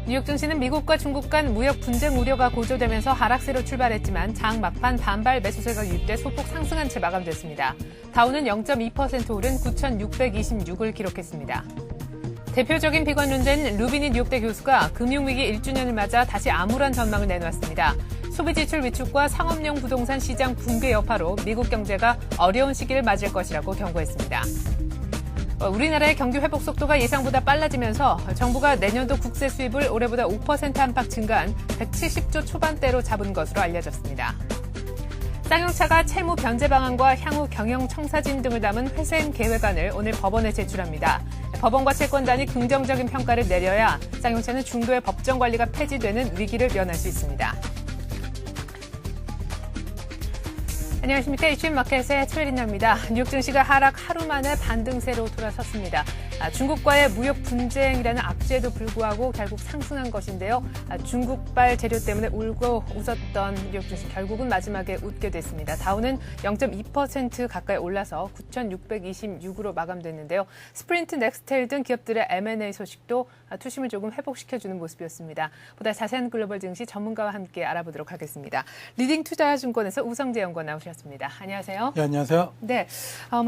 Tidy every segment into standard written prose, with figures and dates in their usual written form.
뉴욕 증시는 미국과 중국 간 무역 분쟁 우려가 고조되면서 하락세로 출발했지만 장 막판 반발 매수세가 유입돼 소폭 상승한 채 마감됐습니다. 다우는 0.2% 오른 9,626을 기록했습니다. 대표적인 비관론자인 루비니 뉴욕대 교수가 금융위기 1주년을 맞아 다시 암울한 전망을 내놓았습니다. 소비지출 위축과 상업용 부동산 시장 붕괴 여파로 미국 경제가 어려운 시기를 맞을 것이라고 경고했습니다. 우리나라의 경기 회복 속도가 예상보다 빨라지면서 정부가 내년도 국세 수입을 올해보다 5% 안팎 증가한 170조 초반대로 잡은 것으로 알려졌습니다. 쌍용차가 채무 변제 방안과 향후 경영 청사진 등을 담은 회생 계획안을 오늘 법원에 제출합니다. 법원과 채권단이 긍정적인 평가를 내려야 쌍용차는 중도의 법정 관리가 폐지되는 위기를 면할 수 있습니다. 안녕하십니까. 이슈인 마켓의 최혜린입니다. 뉴욕 증시가 하락 하루 만에 반등세로 돌아섰습니다. 중국과의 무역 분쟁이라는 악재에도 불구하고 결국 상승한 것인데요. 중국발 재료 때문에 울고 웃었던 뉴욕 증시 결국은 마지막에 웃게 됐습니다. 다우는 0.2% 가까이 올라서 9,626으로 마감됐는데요. 스프린트, 넥스텔 등 기업들의 M&A 소식도 투심을 조금 회복시켜주는 모습이었습니다. 보다 자세한 글로벌 증시 전문가와 함께 알아보도록 하겠습니다. 리딩 투자증권에서 우성재 연구원 나오셨습니다. 안녕하세요. 네, 안녕하세요. 네,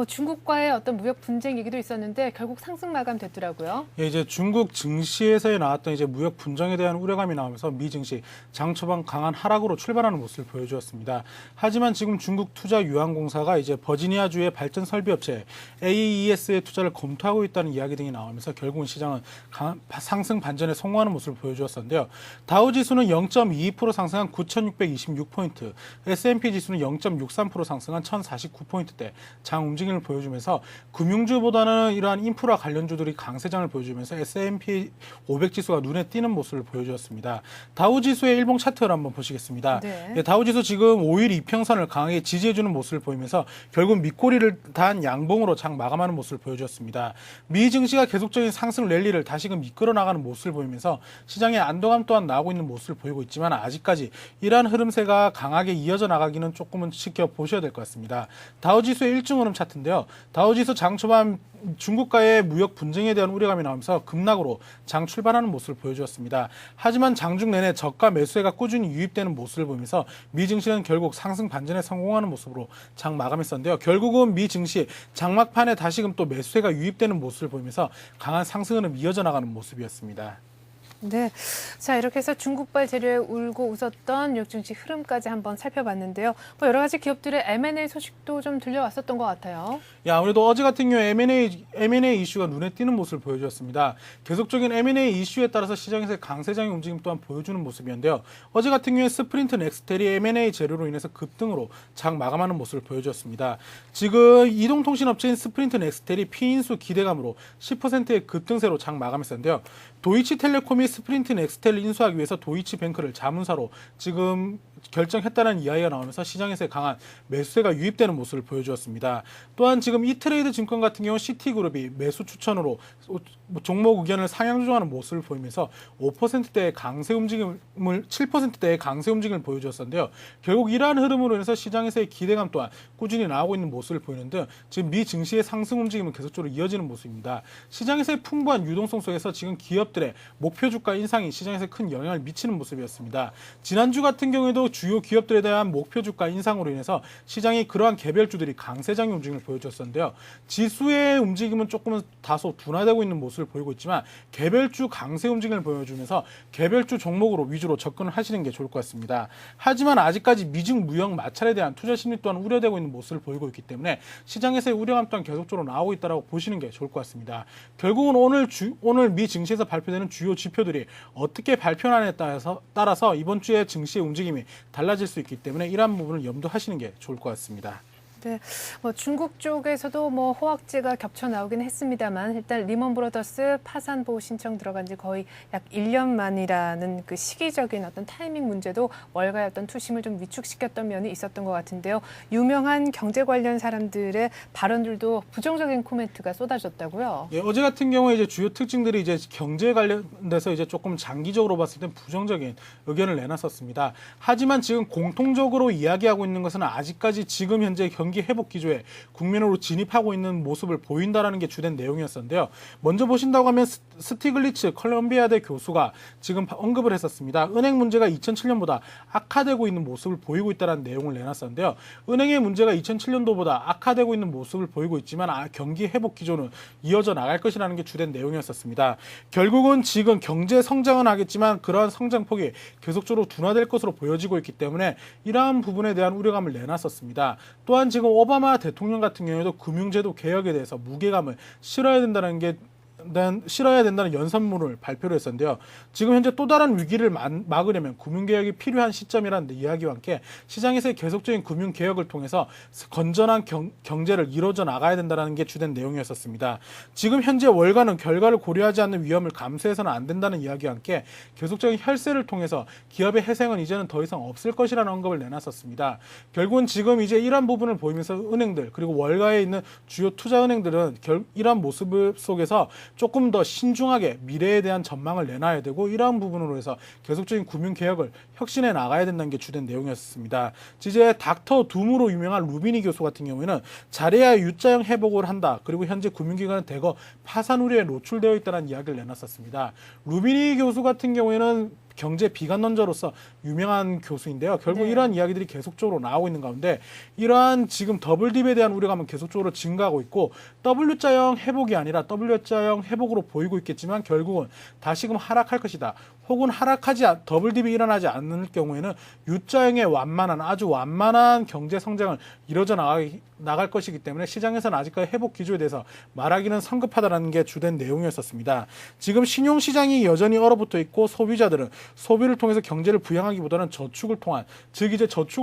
중국과의 어떤 무역 분쟁 얘기도 있었는데 결국 상승 마감됐더라고요. 예, 이제 중국 증시에서 나왔던 이제 무역 분쟁에 대한 우려감이 나오면서 미 증시 장 초반 강한 하락으로 출발하는 모습을 보여주었습니다. 하지만 지금 중국 투자 유한공사가 이제 버지니아주의 발전 설비업체 AES의 투자를 검토하고 있다는 이야기 등이 나오면서 결국은 시장은 강한 상승 반전에 성공하는 모습을 보여주었었는데요. 다우 지수는 0.22% 상승한 9,626포인트, S&P 지수는 0.63% 상승한 1,049포인트대 장 움직임을 보여주면서 금융주보다는 이러한 인프라 관련주들이 강세장을 보여주면서 S&P 500 지수가 눈에 띄는 모습을 보여주었습니다. 다우 지수의 일봉 차트를 한번 보시겠습니다. 네. 다우 지수 지금 5일 이평선을 강하게 지지해주는 모습을 보이면서 결국 밑꼬리를 단 양봉으로 장 마감하는 모습을 보여주었습니다. 미 증시가 계속적인 상승 랠리를 다시금 이끌어 나가는 모습을 보이면서 시장의 안도감 또한 나오고 있는 모습을 보이고 있지만 아직까지 이러한 흐름세가 강하게 이어져 나가기는 조금은 지켜보셔야 될 것 같습니다. 다우 지수의 일중 흐름 차트인데요. 다우 지수 장 초반 중국과의 무역 분쟁에 대한 우려감이 나오면서 급락으로 장 출발하는 모습을 보여주었습니다. 하지만 장중 내내 저가 매수세가 꾸준히 유입되는 모습을 보이면서 미 증시는 결국 상승 반전에 성공하는 모습으로 장 마감했었는데요. 결국은 미 증시 장막판에 다시금 또 매수세가 유입되는 모습을 보이면서 강한 상승은 이어져 나가는 모습이었습니다. 네, 자 이렇게 해서 중국발 재료에 울고 웃었던 뉴욕 증시 흐름까지 한번 살펴봤는데요. 여러 가지 기업들의 M&A 소식도 좀 들려왔었던 것 같아요. 아무래도 어제 같은 경우에 M&A 이슈가 눈에 띄는 모습을 보여주었습니다. 계속적인 M&A 이슈에 따라서 시장에서의 강세장의 움직임 또한 보여주는 모습이었는데요. 어제 같은 경우에 스프린트 넥스텔이 M&A 재료로 인해서 급등으로 장 마감하는 모습을 보여주었습니다. 지금 이동통신업체인 스프린트 넥스텔이 피인수 기대감으로 10%의 급등세로 장 마감했었는데요. 도이치텔레콤이 스프린트 넥스텔을 인수하기 위해서 도이치뱅크를 자문사로 지금 결정했다는 이야기가 나오면서 시장에서의 강한 매수세가 유입되는 모습을 보여주었습니다. 또한 지금 이트레이드 증권 같은 경우 시티그룹이 매수 추천으로 종목 의견을 상향 조정하는 모습을 보이면서 5%대의 강세 움직임을 7%대의 강세 움직임을 보여주었었는데요. 결국 이러한 흐름으로 인해서 시장에서의 기대감 또한 꾸준히 나오고 있는 모습을 보이는 등 지금 미 증시의 상승 움직임은 계속적으로 이어지는 모습입니다. 시장에서의 풍부한 유동성 속에서 지금 기업들의 목표 주가 인상이 시장에서 큰 영향을 미치는 모습이었습니다. 지난주 같은 경우에도 주요 기업들에 대한 목표 주가 인상으로 인해서 시장이 그러한 개별주들이 강세장의 움직임을 보여줬었는데요. 지수의 움직임은 조금은 다소 둔화되고 있는 모습을 보이고 있지만 개별주 강세 움직임을 보여주면서 개별주 종목으로 위주로 접근을 하시는 게 좋을 것 같습니다. 하지만 아직까지 미중 무역 마찰에 대한 투자 심리 또한 우려되고 있는 모습을 보이고 있기 때문에 시장에서의 우려감 또한 계속적으로 나오고 있다고 보시는 게 좋을 것 같습니다. 결국은 오늘 미 증시에서 발표되는 주요 지표들이 어떻게 발표하느냐에 따라서 이번 주에 증시의 움직임이 달라질 수 있기 때문에 이러한 부분을 염두하시는 게 좋을 것 같습니다. 네, 중국 쪽에서도 호황제가 겹쳐 나오긴 했습니다만 일단 리먼 브로더스 파산 보호 신청 들어간 지 거의 약 1년 만이라는 그 시기적인 어떤 타이밍 문제도 월가의 어떤 투심을 좀 위축시켰던 면이 있었던 것 같은데요. 유명한 경제 관련 사람들의 발언들도 부정적인 코멘트가 쏟아졌다고요. 예, 어제 같은 경우에 이제 주요 특징들이 이제 경제 관련돼서 이제 조금 장기적으로 봤을 때 부정적인 의견을 내놨었습니다. 하지만 지금 공통적으로 이야기하고 있는 것은 아직까지 지금 현재 경기 회복 기조에 국면으로 진입하고 있는 모습을 보인다라는 게 주된 내용이었었는데요. 먼저 보신다고 하면 스티글리츠 컬럼비아대 교수가 지금 언급을 했었습니다. 은행 문제가 2007년보다 악화되고 있는 모습을 보이고 있다는 내용을 내놨었는데요. 은행의 문제가 2007년도보다 악화되고 있는 모습을 보이고 있지만 경기 회복 기조는 이어져 나갈 것이라는 게 주된 내용이었었습니다. 결국은 지금 경제 성장은 하겠지만 그러한 성장폭이 계속적으로 둔화될 것으로 보여지고 있기 때문에 이러한 부분에 대한 우려감을 내놨었습니다. 또한 지금 오바마 대통령 같은 경우에도 금융제도 개혁에 대해서 무게감을 실어야 된다는 연설문을 발표를 했었는데요. 지금 현재 또 다른 위기를 막으려면 금융개혁이 필요한 시점이라는 이야기와 함께 시장에서의 계속적인 금융개혁을 통해서 건전한 경제를 이루어져 나가야 된다는 게 주된 내용이었었습니다. 지금 현재 월가는 결과를 고려하지 않는 위험을 감수해서는 안 된다는 이야기와 함께 계속적인 혈세를 통해서 기업의 회생은 이제는 더 이상 없을 것이라는 언급을 내놨었습니다. 결국은 지금 이제 이러한 부분을 보이면서 은행들 그리고 월가에 있는 주요 투자은행들은 이러한 모습 속에서 조금 더 신중하게 미래에 대한 전망을 내놔야 되고 이러한 부분으로 해서 계속적인 금융개혁을 혁신해 나가야 된다는 게 주된 내용이었습니다. 이제 닥터 둠으로 유명한 루비니 교수 같은 경우에는 잘해야 U자형 회복을 한다. 그리고 현재 금융기관은 대거 파산 우려에 노출되어 있다는 이야기를 내놨었습니다. 루비니 교수 같은 경우에는 경제 비관론자로서 유명한 교수인데요. 결국 네. 이러한 이야기들이 계속적으로 나오고 있는 가운데 이러한 지금 더블딥에 대한 우려감은 계속적으로 증가하고 있고 W자형 회복이 아니라 W자형 회복으로 보이고 있겠지만 결국은 다시금 하락할 것이다. 혹은 더블딥이 일어나지 않을 경우에는 U자형의 아주 완만한 경제 성장을 이뤄져 나갈 것이기 때문에 시장에서는 아직까지 회복 기조에 대해서 말하기는 성급하다는 게 주된 내용이었었습니다. 지금 신용시장이 여전히 얼어붙어 있고 소비자들은 소비를 통해서 경제를 부양하기보다는 저축을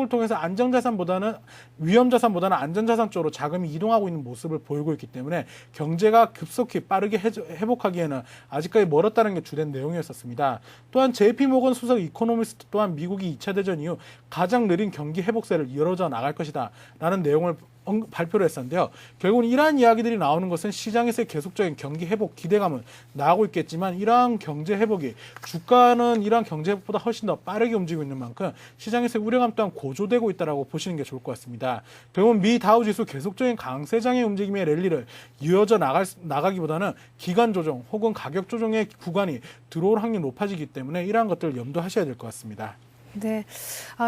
통해서 안정자산보다는 위험자산보다는 안전자산 쪽으로 자금이 이동하고 있는 모습을 보이고 있기 때문에 경제가 급속히 빠르게 회복하기에는 아직까지 멀었다는 게 주된 내용이었었습니다. 또한 JP모건 수석 이코노미스트 또한 미국이 2차 대전 이후 가장 느린 경기 회복세를 이어져 나갈 것이다 라는 내용을 발표를 했었는데요. 결국은 이러한 이야기들이 나오는 것은 시장에서의 계속적인 경기 회복 기대감은 나오고 있겠지만 이러한 경제 회복이 주가는 이러한 경제 회복보다 훨씬 더 빠르게 움직이고 있는 만큼 시장에서의 우려감 또한 고조되고 있다고 보시는 게 좋을 것 같습니다. 결국은 미 다우지수 계속적인 강세장의 움직임의 랠리를 이어져 나가기보다는 기간 조정 혹은 가격 조정의 구간이 들어올 확률이 높아지기 때문에 이러한 것들을 염두하셔야 될 것 같습니다. 네,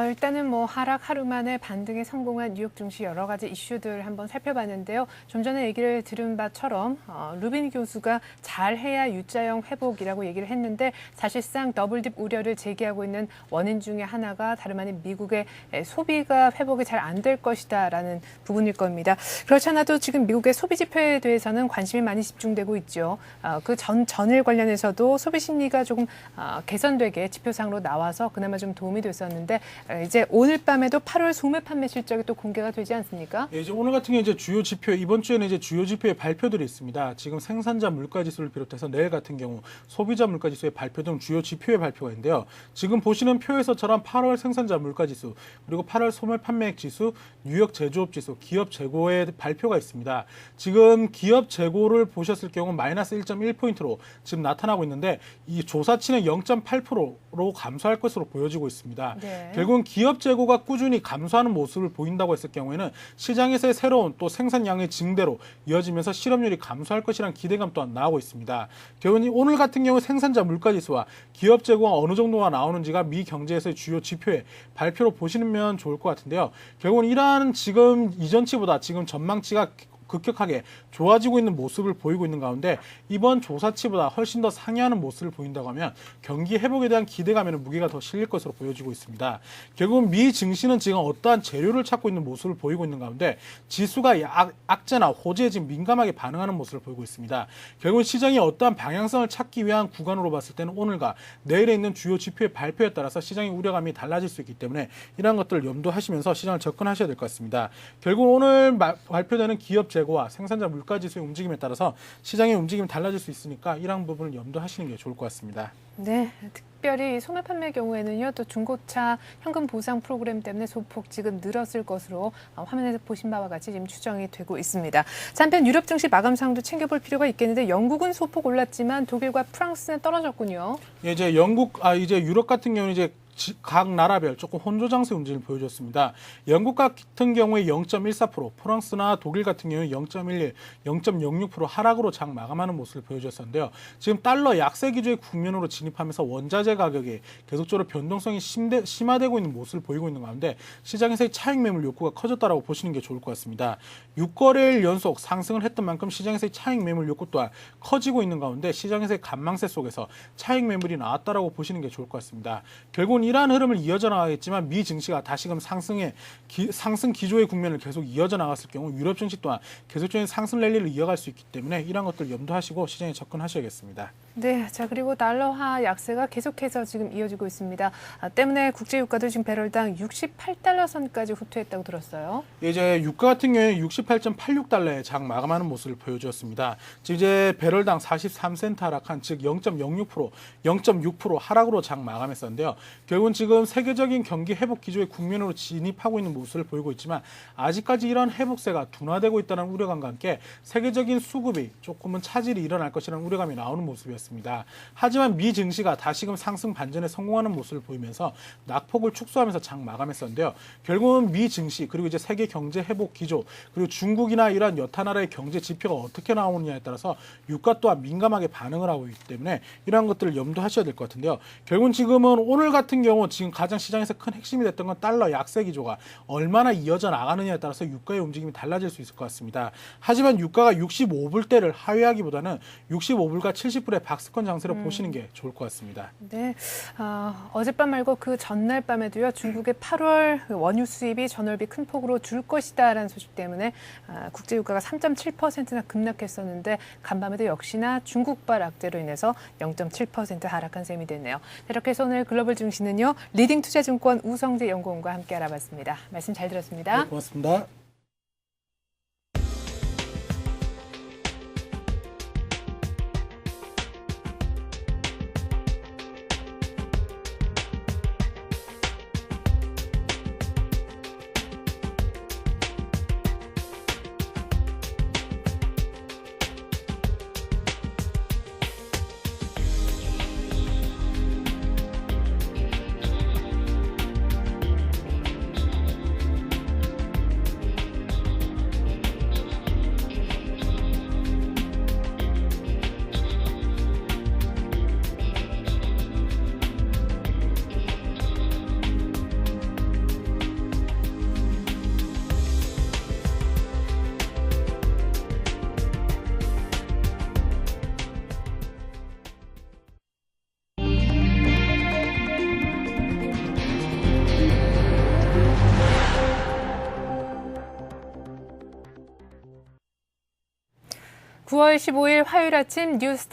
일단은 하락 하루 만에 반등에 성공한 뉴욕 증시 여러 가지 이슈들 한번 살펴봤는데요. 좀 전에 얘기를 들은 바처럼 루빈 교수가 잘해야 U자형 회복이라고 얘기를 했는데 사실상 더블딥 우려를 제기하고 있는 원인 중에 하나가 다름 아닌 미국의 소비가 회복이 잘 안 될 것이다라는 부분일 겁니다. 그렇지 않아도 지금 미국의 소비 지표에 대해서는 관심이 많이 집중되고 있죠. 그 전일 관련해서도 소비 심리가 조금 개선되게 지표상으로 나와서 그나마 좀 도움이 됐었는데 이제 오늘 밤에도 8월 소매 판매 실적이 또 공개가 되지 않습니까? 예, 이제 오늘 같은 경우 이제 주요 지표 이번 주에는 이제 주요 지표의 발표들이 있습니다. 지금 생산자 물가 지수를 비롯해서 내일 같은 경우 소비자 물가 지수의 발표 등 주요 지표의 발표가 있는데요. 지금 보시는 표에서처럼 8월 생산자 물가 지수 그리고 8월 소매 판매액 지수, 뉴욕 제조업 지수, 기업 재고의 발표가 있습니다. 지금 기업 재고를 보셨을 경우 마이너스 1.1포인트로 지금 나타나고 있는데 이 조사치는 0.8%로 감소할 것으로 보여지고 있습니다. 네. 결국은 기업 재고가 꾸준히 감소하는 모습을 보인다고 했을 경우에는 시장에서의 새로운 또 생산량의 증대로 이어지면서 실업률이 감소할 것이라는 기대감 또한 나오고 있습니다. 결국은 오늘 같은 경우 생산자 물가지수와 기업 재고가 어느 정도가 나오는지가 미 경제에서의 주요 지표의 발표로 보시면 좋을 것 같은데요. 결국은 이러한 지금 이전치보다 지금 전망치가 급격하게 좋아지고 있는 모습을 보이고 있는 가운데 이번 조사치보다 훨씬 더 상회하는 모습을 보인다고 하면 경기 회복에 대한 기대감에는 무게가 더 실릴 것으로 보여지고 있습니다. 결국은 미 증시는 지금 어떠한 재료를 찾고 있는 모습을 보이고 있는 가운데 지수가 악재나 호재에 지금 민감하게 반응하는 모습을 보이고 있습니다. 결국은 시장이 어떠한 방향성을 찾기 위한 구간으로 봤을 때는 오늘과 내일에 있는 주요 지표의 발표에 따라서 시장의 우려감이 달라질 수 있기 때문에 이러한 것들을 염두하시면서 시장을 접근하셔야 될 것 같습니다. 결국 오늘 발표되는 기업 재고와 생산자 물가지수의 움직임에 따라서 시장의 움직임이 달라질 수 있으니까 이러한 부분을 염두하시는 게 좋을 것 같습니다. 네, 특별히 소매 판매 경우에는요, 또 중고차 현금 보상 프로그램 때문에 소폭 지금 늘었을 것으로 화면에서 보신 바와 같이 지금 추정이 되고 있습니다. 한편 유럽 증시 마감상도 챙겨볼 필요가 있겠는데 영국은 소폭 올랐지만 독일과 프랑스는 떨어졌군요. 예, 이제 이제 유럽 같은 경우는 이제 각 나라별 조금 혼조장세 움직임을 보여줬습니다. 영국 같은 경우에 0.14%, 프랑스나 독일 같은 경우에 0.11, 0.06% 하락으로 장 마감하는 모습을 보여줬었는데요. 지금 달러 약세 기조의 국면으로 진입하면서 원자재 가격이 계속적으로 변동성이 심화되고 있는 모습을 보이고 있는 가운데 시장에서의 차익 매물 욕구가 커졌다라고 보시는 게 좋을 것 같습니다. 6거래일 연속 상승을 했던 만큼 시장에서의 차익 매물 욕구 또한 커지고 있는 가운데 시장에서의 간망세 속에서 차익 매물이 나왔다라고 보시는 게 좋을 것 같습니다. 결국은 이러한 흐름을 이어져 나가겠지만 미 증시가 다시금 상승 기조의 국면을 계속 이어져 나갔을 경우 유럽 증시 또한 계속적인 상승 랠리를 이어갈 수 있기 때문에 이러한 것들 염두하시고 시장에 접근하셔야겠습니다. 네, 자 그리고 달러화 약세가 계속해서 지금 이어지고 있습니다. 때문에 국제유가도 지금 배럴당 68달러 선까지 후퇴했다고 들었어요. 이제 유가 같은 경우에 68.86달러에 장 마감하는 모습을 보여주었습니다. 지금 이제 배럴당 43센트 하락한 즉 0.06%, 0.6% 하락으로 장 마감했었는데요. 결국은 지금 세계적인 경기 회복 기조의 국면으로 진입하고 있는 모습을 보이고 있지만 아직까지 이런 회복세가 둔화되고 있다는 우려감과 함께 세계적인 수급이 조금은 차질이 일어날 것이라는 우려감이 나오는 모습이었습니다. 하지만 미 증시가 다시금 상승 반전에 성공하는 모습을 보이면서 낙폭을 축소하면서 장 마감했었는데요. 결국은 미 증시 그리고 이제 세계 경제 회복 기조 그리고 중국이나 이러한 여타 나라의 경제 지표가 어떻게 나오느냐에 따라서 유가 또한 민감하게 반응을 하고 있기 때문에 이러한 것들을 염두하셔야 될 것 같은데요. 결국은 지금은 오늘 같은 경우 지금 가장 시장에서 큰 핵심이 됐던 건 달러 약세 기조가 얼마나 이어져 나가느냐에 따라서 유가의 움직임이 달라질 수 있을 것 같습니다. 하지만 유가가 65불대를 하회하기보다는 65불과 70불의 박스권 장세로 보시는 게 좋을 것 같습니다. 네, 어젯밤 말고 그 전날 밤에도요. 중국의 8월 원유 수입이 전월비 큰 폭으로 줄 것이다라는 소식 때문에 국제유가가 3.7%나 급락했었는데 간밤에도 역시나 중국발 악재로 인해서 0.7% 하락한 셈이 됐네요. 이렇게 해서 오늘 글로벌 증시는요. 리딩투자증권 우성재 연구원과 함께 알아봤습니다. 말씀 잘 들었습니다. 네, 고맙습니다. (9월 15일) 화요일 아침 뉴스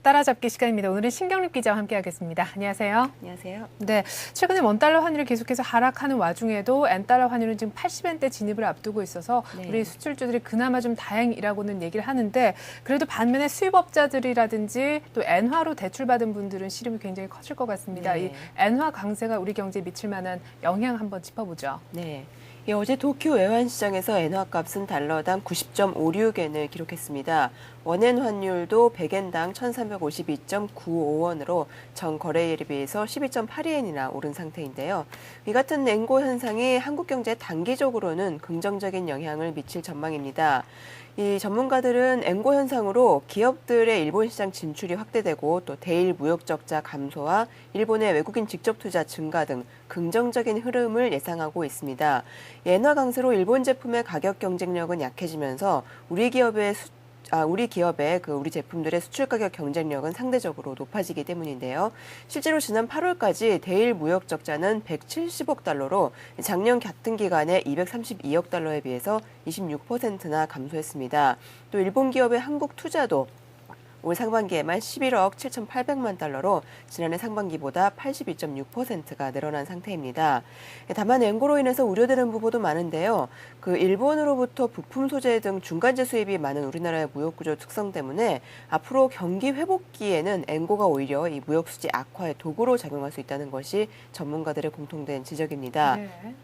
따라잡기 시간입니다. 오늘은 신경립 기자와 함께하겠습니다. 안녕하세요. 안녕하세요. 네, 최근에 원달러 환율이 계속해서 하락하는 와중에도 엔달러 환율은 지금 80엔대 진입을 앞두고 있어서 네. 우리 수출주들이 그나마 좀 다행이라고는 얘기를 하는데 그래도 반면에 수입업자들이라든지 또 엔화로 대출받은 분들은 시름이 굉장히 커질 것 같습니다. 네. 이 엔화 강세가 우리 경제에 미칠 만한 영향 한번 짚어보죠. 네. 예, 어제 도쿄 외환시장에서 엔화 값은 달러당 90.56엔을 기록했습니다. 원엔 환율도 100엔당 1352.95원으로 전 거래일에 비해서 12.82엔이나 오른 상태인데요. 이 같은 엔고 현상이 한국 경제에 단기적으로는 긍정적인 영향을 미칠 전망입니다. 이 전문가들은 엔고 현상으로 기업들의 일본 시장 진출이 확대되고 또 대일 무역 적자 감소와 일본의 외국인 직접 투자 증가 등 긍정적인 흐름을 예상하고 있습니다. 엔화 강세로 일본 제품의 가격 경쟁력은 약해지면서 우리 기업의 우리 제품들의 수출 가격 경쟁력은 상대적으로 높아지기 때문인데요. 실제로 지난 8월까지 대일 무역 적자는 170억 달러로 작년 같은 기간에 232억 달러에 비해서 26%나 감소했습니다. 또 일본 기업의 한국 투자도 올 상반기에만 11억 7,800만 달러로 지난해 상반기보다 82.6%가 늘어난 상태입니다. 다만 엔고로 인해서 우려되는 부분도 많은데요. 그 일본으로부터 부품 소재 등 중간재 수입이 많은 우리나라의 무역 구조 특성 때문에 앞으로 경기 회복기에는 엔고가 오히려 이 무역 수지 악화의 도구로 작용할 수 있다는 것이 전문가들의 공통된 지적입니다. 네.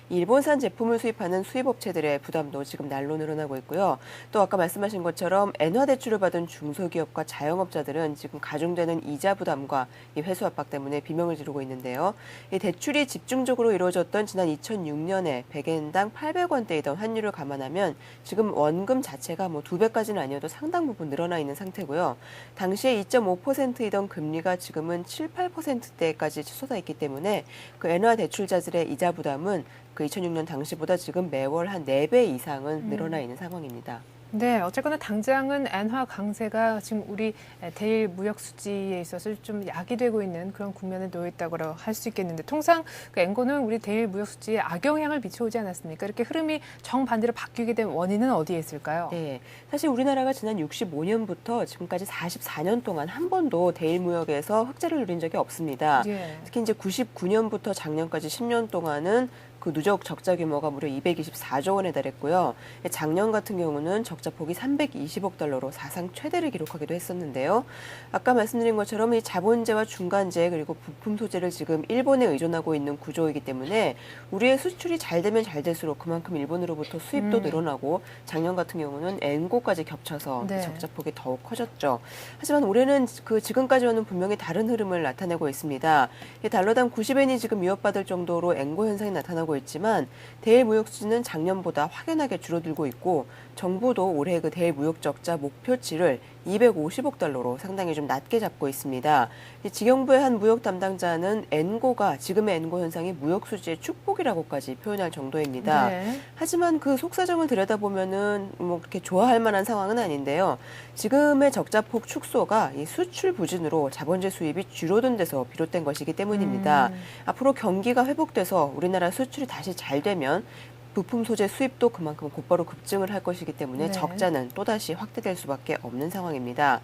일본산 제품을 수입하는 수입업체들의 부담도 지금 날로 늘어나고 있고요. 또 아까 말씀하신 것처럼 엔화 대출을 받은 중소기업과 자영업자들은 지금 가중되는 이자 부담과 이 회수 압박 때문에 비명을 지르고 있는데요. 이 대출이 집중적으로 이루어졌던 지난 2006년에 100엔당 800원대이던 환율을 감안하면 지금 원금 자체가 뭐 2배까지는 아니어도 상당 부분 늘어나 있는 상태고요. 당시에 2.5%이던 금리가 지금은 7, 8%대까지 솟아 있기 때문에 그 엔화 대출자들의 이자 부담은 그 2006년 당시보다 지금 매월 한 4배 이상은 늘어나 있는 상황입니다. 네, 어쨌거나 당장은 엔화 강세가 지금 우리 대일 무역 수지에 있어서 좀 약이 되고 있는 그런 국면에 놓여 있다고 할 수 있겠는데 통상 그 엔고는 우리 대일 무역 수지에 악영향을 미쳐오지 않았습니까? 이렇게 흐름이 정반대로 바뀌게 된 원인은 어디에 있을까요? 네, 사실 우리나라가 지난 65년부터 지금까지 44년 동안 한 번도 대일 무역에서 흑자를 누린 적이 없습니다. 예. 특히 이제 99년부터 작년까지 10년 동안은 그 누적 적자 규모가 무려 224조 원에 달했고요. 작년 같은 경우는 적자 폭이 320억 달러로 사상 최대를 기록하기도 했었는데요. 아까 말씀드린 것처럼 이 자본재와 중간재 그리고 부품 소재를 지금 일본에 의존하고 있는 구조이기 때문에 우리의 수출이 잘 되면 잘 될수록 그만큼 일본으로부터 수입도 늘어나고 작년 같은 경우는 엔고까지 겹쳐서 네. 적자 폭이 더욱 커졌죠. 하지만 올해는 그 지금까지와는 분명히 다른 흐름을 나타내고 있습니다. 이 달러당 90엔이 지금 위협받을 정도로 엔고 현상이 나타나고 있지만 대일 무역 수지는 작년보다 확연하게 줄어들고 있고 정부도 올해 그 대일 무역 적자 목표치를 250억 달러로 상당히 좀 낮게 잡고 있습니다. 지경부의 한 무역 담당자는 엔고가 지금의 엔고 현상이 무역 수지의 축복이라고까지 표현할 정도입니다. 네. 하지만 그 속사정을 들여다보면은 뭐 그렇게 좋아할 만한 상황은 아닌데요. 지금의 적자폭 축소가 이 수출 부진으로 자본재 수입이 줄어든 데서 비롯된 것이기 때문입니다. 앞으로 경기가 회복돼서 우리나라 수출이 다시 잘 되면 부품 소재 수입도 그만큼 곧바로 급증을 할 것이기 때문에 네. 적자는 또다시 확대될 수밖에 없는 상황입니다.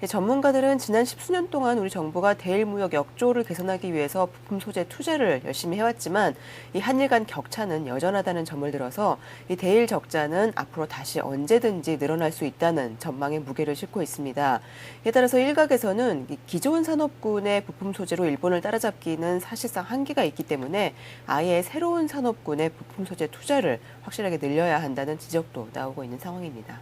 전문가들은 지난 10수년 동안 우리 정부가 대일 무역 역조를 개선하기 위해서 부품 소재 투자를 열심히 해왔지만 이 한일 간 격차는 여전하다는 점을 들어서 이 대일 적자는 앞으로 다시 언제든지 늘어날 수 있다는 전망에 무게를 싣고 있습니다. 이에 따라서 일각에서는 이 기존 산업군의 부품 소재로 일본을 따라잡기는 사실상 한계가 있기 때문에 아예 새로운 산업군의 부품 소재 투자를 확실하게 늘려야 한다는 지적도 나오고 있는 상황입니다.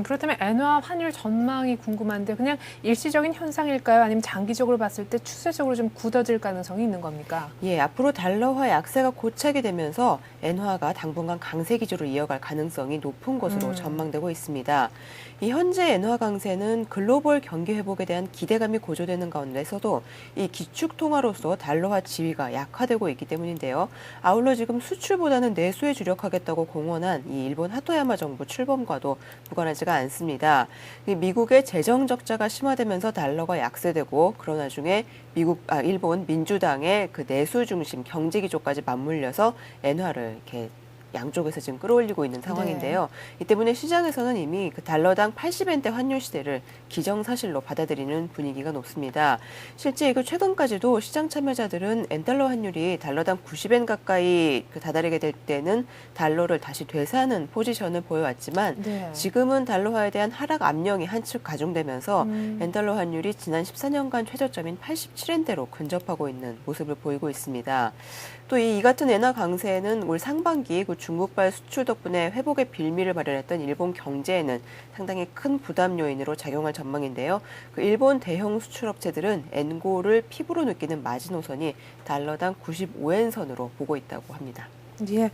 그렇다면 엔화 환율 전망이 궁금한데 그냥 일시적인 현상일까요? 아니면 장기적으로 봤을 때 추세적으로 좀 굳어질 가능성이 있는 겁니까? 예, 앞으로 달러화 약세가 고착이 되면서 엔화가 당분간 강세 기조로 이어갈 가능성이 높은 것으로 전망되고 있습니다. 이 현재 엔화 강세는 글로벌 경기 회복에 대한 기대감이 고조되는 가운데서도 이 기축 통화로서 달러화 지위가 약화되고 있기 때문인데요. 아울러 지금 수출보다는 내수에 주력하겠다고 공언한 이 일본 하토야마 정부 출범과도 무관하지가 않습니다. 이 미국의 재정 적자가 심화되면서 달러가 약세되고 그런 와중에 일본 민주당의 그 내수 중심 경제 기조까지 맞물려서 엔화를 이렇게 양쪽에서 지금 끌어올리고 있는 상황인데요. 이 때문에 시장에서는 이미 그 달러당 80엔대 환율 시대를 기정사실로 받아들이는 분위기가 높습니다. 실제 이거 최근까지도 시장 참여자들은 엔달러 환율이 달러당 90엔 가까이 다다르게 될 때는 달러를 다시 되사는 포지션을 보여왔지만 네. 지금은 달러화에 대한 하락 압력이 한층 가중되면서 엔달러 환율이 지난 14년간 최저점인 87엔대로 근접하고 있는 모습을 보이고 있습니다. 또 이 같은 엔화 강세는 올 상반기 그 중국발 수출 덕분에 회복의 빌미를 마련했던 일본 경제에는 상당히 큰 부담 요인으로 작용할 전망인데요. 그 일본 대형 수출업체들은 엔고를 피부로 느끼는 마지노선이 달러당 95엔 선으로 보고 있다고 합니다. 예.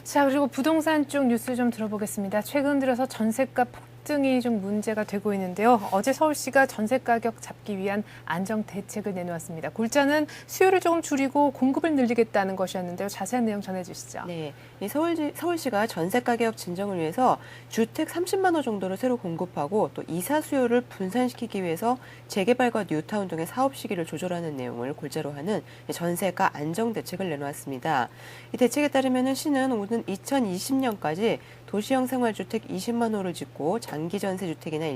자, 그리고 부동산 쪽 뉴스 좀 들어보겠습니다. 최근 들어서 전세가 폭등이 좀 문제가 되고 있는데요. 어제 서울시가 전세 가격 잡기 위한 안정 대책을 내놓았습니다. 골자는 수요를 조금 줄이고 공급을 늘리겠다는 것이었는데요. 자세한 내용 전해주시죠. 네, 이 서울시가 전세 가격 진정을 위해서 주택 30만 호 정도를 새로 공급하고 또 이사 수요를 분산시키기 위해서 재개발과 뉴타운 등의 사업 시기를 조절하는 내용을 골자로 하는 전세가 안정 대책을 내놓았습니다. 이 대책에 따르면 시는 오는 2020년까지 도시형 생활주택 20만 호를 짓고 장기전세주택이나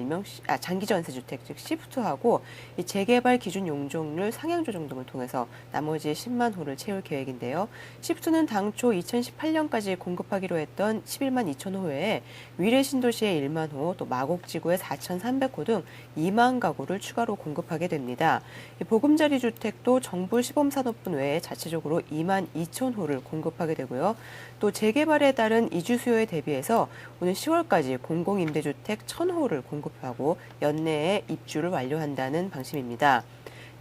장기전세주택 즉 시프트하고 이 재개발 기준 용적률 상향 조정 등을 통해서 나머지 10만 호를 채울 계획인데요. 시프트는 당초 2018년까지 공급하기로 했던 11만 2천 호 외에 위례 신도시의 1만 호, 또 마곡지구의 4,300호 등 2만 가구를 추가로 공급하게 됩니다. 이 보금자리 주택도 정부 시범산업분 외에 자체적으로 2만 2천 호를 공급하게 되고요. 또 재개발에 따른 이주 수요에 대비해서 오늘 10월까지 공공임대주택 1,000호를 공급하고 연내에 입주를 완료한다는 방침입니다.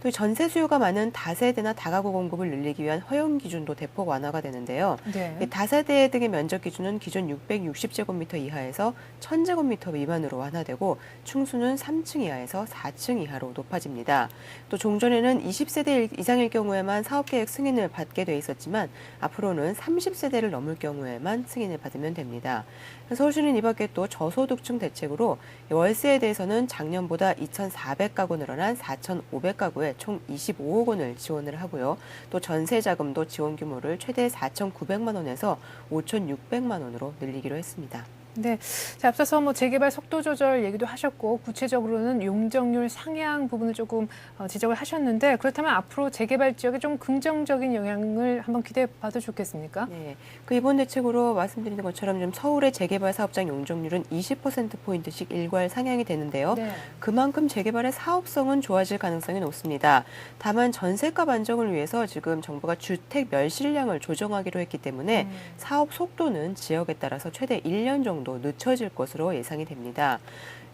또 전세 수요가 많은 다세대나 다가구 공급을 늘리기 위한 허용 기준도 대폭 완화가 되는데요. 네. 다세대 등의 면적 기준은 기존 660제곱미터 이하에서 1,000제곱미터 미만으로 완화되고 충수는 3층 이하에서 4층 이하로 높아집니다. 또 종전에는 20세대 이상일 경우에만 사업계획 승인을 받게 돼 있었지만 앞으로는 30세대를 넘을 경우에만 승인을 받으면 됩니다. 서울시는 이 밖에 또 저소득층 대책으로 월세에 대해서는 작년보다 2,400가구 늘어난 4,500가구에 총 25억 원을 지원을 하고요. 또 전세 자금도 지원 규모를 최대 4,900만 원에서 5,600만 원으로 늘리기로 했습니다. 네. 자, 앞서서 뭐 재개발 속도 조절 얘기도 하셨고 구체적으로는 용적률 상향 부분을 조금 지적을 하셨는데 그렇다면 앞으로 재개발 지역에 좀 긍정적인 영향을 한번 기대해 봐도 좋겠습니까? 네. 그 이번 대책으로 말씀드린 것처럼 좀 서울의 재개발 사업장 용적률은 20%포인트씩 일괄 상향이 되는데요. 네. 그만큼 재개발의 사업성은 좋아질 가능성이 높습니다. 다만 전세값 안정을 위해서 지금 정부가 주택 멸실량을 조정하기로 했기 때문에 사업 속도는 지역에 따라서 최대 1년 정도 늦춰질 것으로 예상이 됩니다.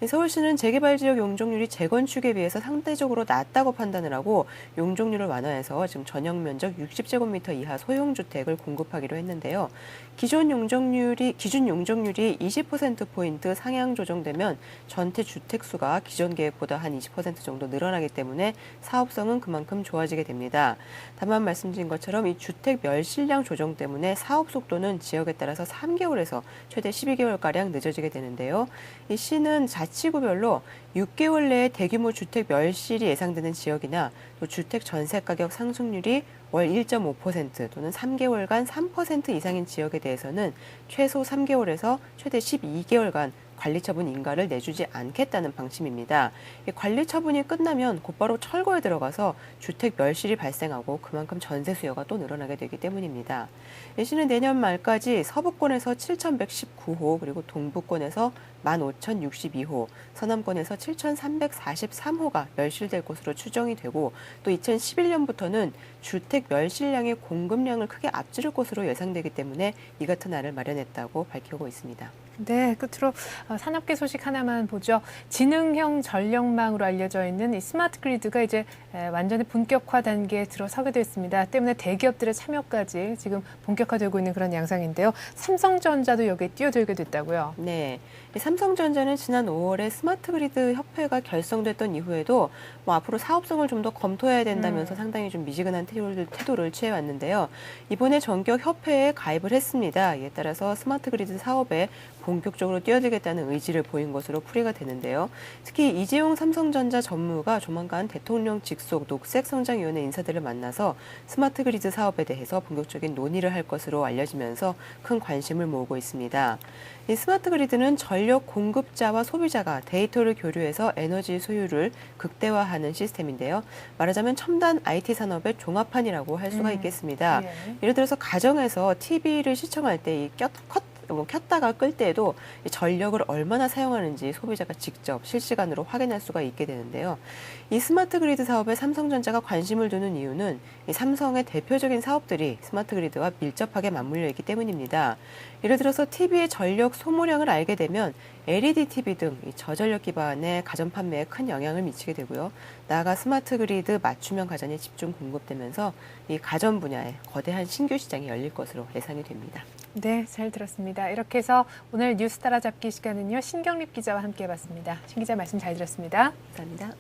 서울시는 재개발 지역 용적률이 재건축에 비해서 상대적으로 낮다고 판단을 하고 용적률을 완화해서 지금 전용 면적 60제곱미터 이하 소형주택을 공급하기로 했는데요. 기준 용적률이 20%포인트 상향 조정되면 전체 주택 수가 기존 계획보다 한 20% 정도 늘어나기 때문에 사업성은 그만큼 좋아지게 됩니다. 다만 말씀드린 것처럼 이 주택 멸실량 조정 때문에 사업 속도는 지역에 따라서 3개월에서 최대 12개월가량 늦어지게 되는데요. 이 시는 자치구별로 6개월 내에 대규모 주택 멸실이 예상되는 지역이나 또 주택 전세 가격 상승률이 월 1.5% 또는 3개월간 3% 이상인 지역에 대해서는 최소 3개월에서 최대 12개월간 관리처분 인가를 내주지 않겠다는 방침입니다. 관리처분이 끝나면 곧바로 철거에 들어가서 주택 멸실이 발생하고 그만큼 전세 수요가 또 늘어나게 되기 때문입니다. 시는 내년 말까지 서부권에서 7,119호 그리고 동부권에서 15,062호, 서남권에서 7,343호가 멸실될 것으로 추정이 되고 또 2011년부터는 주택 멸실량의 공급량을 크게 앞지를 것으로 예상되기 때문에 이 같은 날을 마련했다고 밝히고 있습니다. 네, 끝으로 산업계 소식 하나만 보죠. 지능형 전력망으로 알려져 있는 이 스마트 그리드가 이제 완전히 본격화 단계에 들어서게 됐습니다. 때문에 대기업들의 참여까지 지금 본격화되고 있는 그런 양상인데요. 삼성전자도 여기에 뛰어들게 됐다고요. 네, 삼성전자는 지난 5월에 스마트 그리드 협회가 결성됐던 이후에도 뭐 앞으로 사업성을 좀 더 검토해야 된다면서 상당히 좀 미지근한 태도를 취해왔는데요. 이번에 전격 협회에 가입을 했습니다. 이에 따라서 스마트 그리드 사업에 본격적으로 뛰어들겠다는 의지를 보인 것으로 풀이가 되는데요. 특히 이재용 삼성전자 전무가 조만간 대통령 직속 녹색성장위원회 인사들을 만나서 스마트 그리드 사업에 대해서 본격적인 논의를 할 것으로 알려지면서 큰 관심을 모으고 있습니다. 이 스마트 그리드는 전력 공급자와 소비자가 데이터를 교류해서 에너지 소유를 극대화하는 시스템인데요. 말하자면 첨단 IT 산업의 종합판이라고 할 수가 있겠습니다. 예. 예를 들어서 가정에서 TV를 시청할 때 켰다가 끌 때에도 전력을 얼마나 사용하는지 소비자가 직접 실시간으로 확인할 수가 있게 되는데요. 이 스마트 그리드 사업에 삼성전자가 관심을 두는 이유는 이 삼성의 대표적인 사업들이 스마트 그리드와 밀접하게 맞물려 있기 때문입니다. 예를 들어서 TV의 전력 소모량을 알게 되면 LED TV 등 이 저전력 기반의 가전 판매에 큰 영향을 미치게 되고요. 나아가 스마트 그리드 맞춤형 가전이 집중 공급되면서 이 가전 분야에 거대한 신규 시장이 열릴 것으로 예상이 됩니다. 네, 잘 들었습니다. 이렇게 해서 오늘 뉴스 따라잡기 시간은요. 신경립 기자와 함께 해봤습니다. 신 기자 말씀 잘 들었습니다. 감사합니다.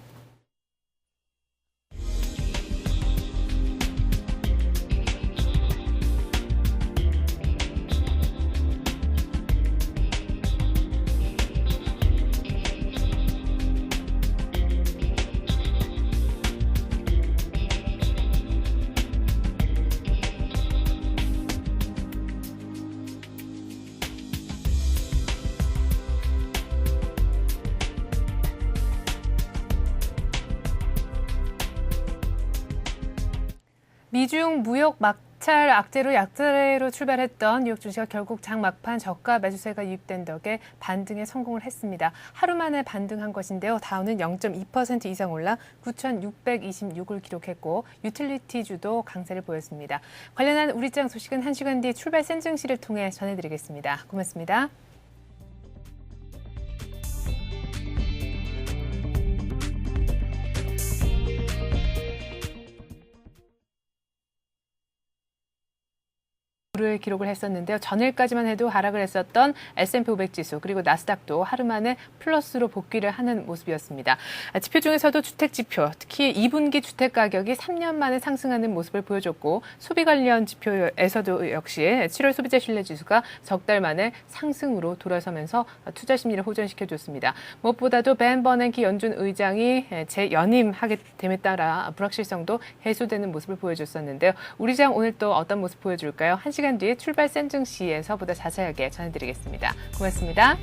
미중 무역 막찰 악재로 약세로 출발했던 뉴욕 증시가 결국 장 막판 저가 매수세가 유입된 덕에 반등에 성공을 했습니다. 하루 만에 반등한 것인데요. 다우는 0.2% 이상 올라 9,626을 기록했고 유틸리티주도 강세를 보였습니다. 관련한 우리장 소식은 1시간 뒤 출발 센 증시를 통해 전해드리겠습니다. 고맙습니다. 를 기록을 했었는데요. 전일까지만 해도 하락을 했었던 S&P 500 지수 그리고 나스닥도 하루 만에 플러스로 복귀를 하는 모습이었습니다. 지표 중에서도 주택 지표, 특히 2분기 주택 가격이 3년 만에 상승하는 모습을 보여줬고 소비 관련 지표에서도 역시 7월 소비자 신뢰 지수가 석 달 만에 상승으로 돌아서면서 투자 심리를 호전시켜줬습니다. 무엇보다도 벤 버냉키 연준 의장이 재연임하게 됨에 따라 불확실성도 해소되는 모습을 보여줬었는데요. 우리 장 오늘 또 어떤 모습 보여줄까요? 1시간 뒤에 출발 센 증시에서 보다 자세하게 전해드리겠습니다. 고맙습니다.